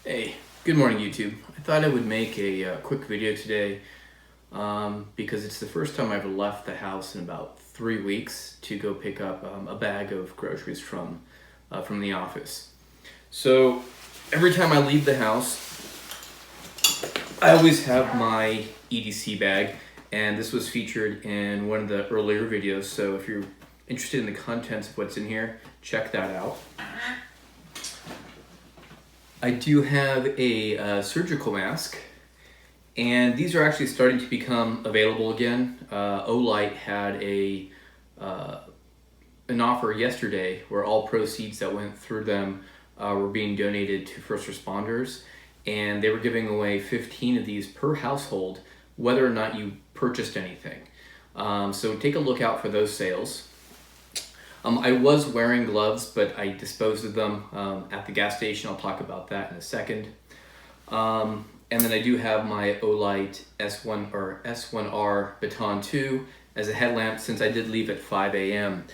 Hey, good morning YouTube. I thought I would make a quick video today because it's the first time I've left the house in about 3 weeks to go pick up a bag of groceries from the office. So every time I leave the house, I always have my EDC bag, and this was featured in one of the earlier videos. So if you're interested in the contents of what's in here, check that out. I do have a surgical mask, and these are actually starting to become available again. Olight had an offer yesterday where all proceeds that went through them were being donated to first responders, and they were giving away 15 of these per household, whether or not you purchased anything. So take a look out for those sales. I was wearing gloves, but I disposed of them at the gas station. I'll talk about that in a second. And then I do have my Olight S1R Baton 2 as a headlamp, since I did leave at 5 a.m.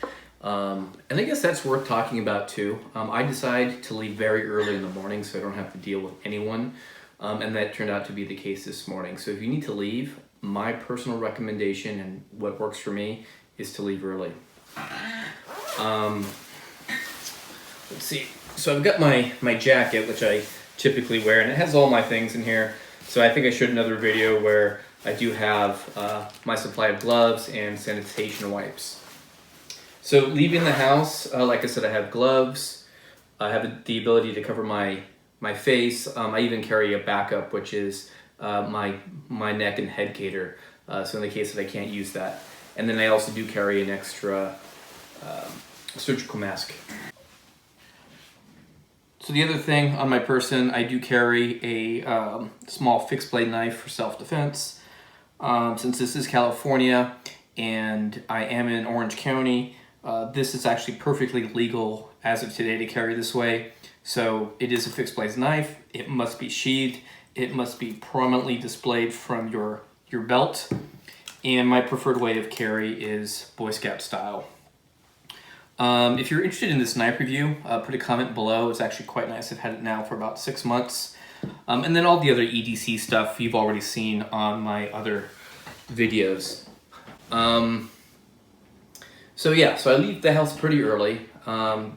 And I guess that's worth talking about too. I decided to leave very early in the morning so I don't have to deal with anyone. And that turned out to be the case this morning. So if you need to leave, my personal recommendation and what works for me is to leave early. Let's see. So I've got my jacket, which I typically wear, and it has all my things in here. So I think I showed another video where I do have my supply of gloves and sanitation wipes. So leaving the house, like I said, I have gloves. I have the ability to cover my face. I even carry a backup, which is my neck and head gaiter. So in the case that I can't use that. And then I also do carry an extra surgical mask. So the other thing on my person, I do carry a small fixed blade knife for self-defense. Since this is California and I am in Orange County, this is actually perfectly legal as of today to carry this way. So it is a fixed blade knife. It must be sheathed. It must be prominently displayed from your belt. And my preferred way of carry is Boy Scout style. If you're interested in this knife review, put a comment below. It's actually quite nice. I've had it now for about 6 months. And then all the other EDC stuff you've already seen on my other videos. So I leave the house pretty early. Try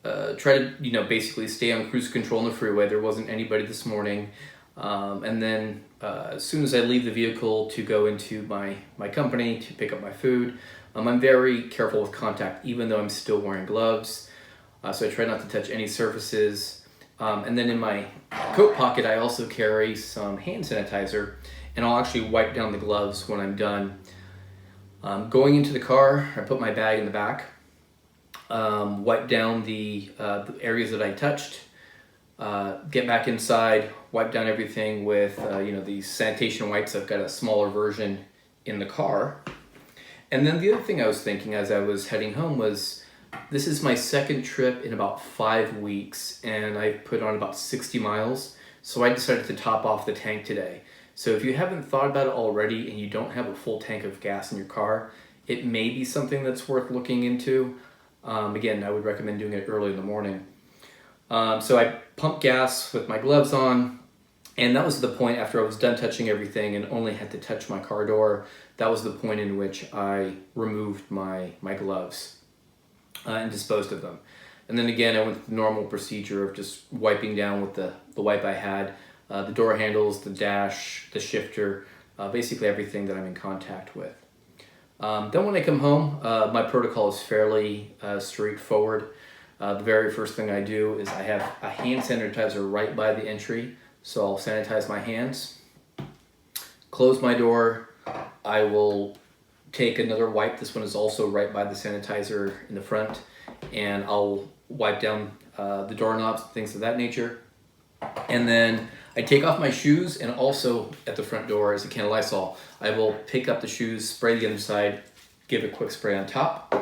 to, basically stay on cruise control on the freeway. There wasn't anybody this morning. And then as soon as I leave the vehicle to go into my company to pick up my food, I'm very careful with contact, even though I'm still wearing gloves. So I try not to touch any surfaces. And then in my coat pocket, I also carry some hand sanitizer, and I'll actually wipe down the gloves when I'm done. Going into the car, I put my bag in the back, wipe down the areas that I touched, get back inside, wipe down everything with these sanitation wipes. I've got a smaller version in the car. And then the other thing I was thinking as I was heading home was, this is my second trip in about 5 weeks, and I put on about 60 miles. So I decided to top off the tank today. So if you haven't thought about it already and you don't have a full tank of gas in your car, it may be something that's worth looking into. Again, I would recommend doing it early in the morning. So I pumped gas with my gloves on, and that was the point after I was done touching everything and only had to touch my car door. That was the point in which I removed my gloves and disposed of them. And then again, I went through the normal procedure of just wiping down with the wipe I had, the door handles, the dash, the shifter, basically everything that I'm in contact with. Then when I come home, my protocol is fairly straightforward. The very first thing I do is I have a hand sanitizer right by the entry. So I'll sanitize my hands, close my door. I will take another wipe. This one is also right by the sanitizer in the front, and I'll wipe down the doorknobs, things of that nature. And then I take off my shoes, and also at the front door is a can of Lysol. I will pick up the shoes, spray the underside, give a quick spray on top.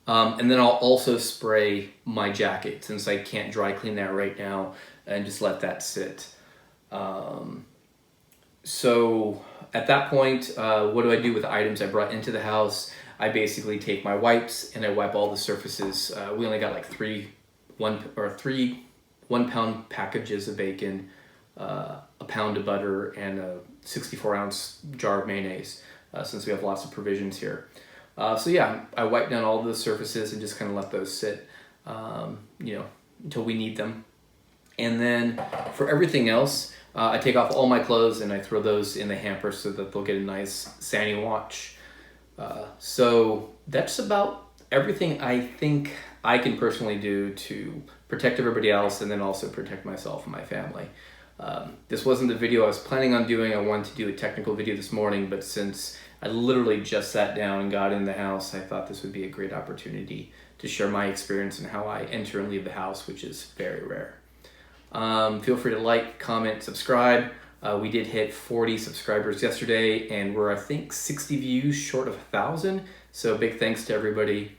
And then I'll also spray my jacket, since I can't dry clean that right now, and just let that sit. So at that point, what do I do with the items I brought into the house? I basically take my wipes and I wipe all the surfaces. We only got like three 1-pound packages of bacon, a pound of butter, and a 64-ounce jar of mayonnaise, since we have lots of provisions here. So yeah, I wipe down all the surfaces and just kind of let those sit, until we need them. And then for everything else, I take off all my clothes and I throw those in the hamper so that they'll get a nice sandy wash. So that's about everything I think I can personally do to protect everybody else and then also protect myself and my family. This wasn't the video I was planning on doing. I wanted to do a technical video this morning, but since I literally just sat down and got in the house, I thought this would be a great opportunity to share my experience and how I enter and leave the house, which is very rare. Feel free to like, comment, subscribe. We did hit 40 subscribers yesterday, and we're, I think, 60 views short of 1,000. So big thanks to everybody.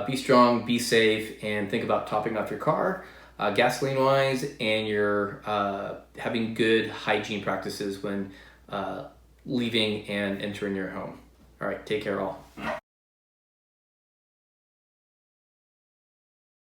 Be strong, be safe, and think about topping off your car, gasoline-wise, and you're having good hygiene practices when leaving and entering your home. All right, take care all.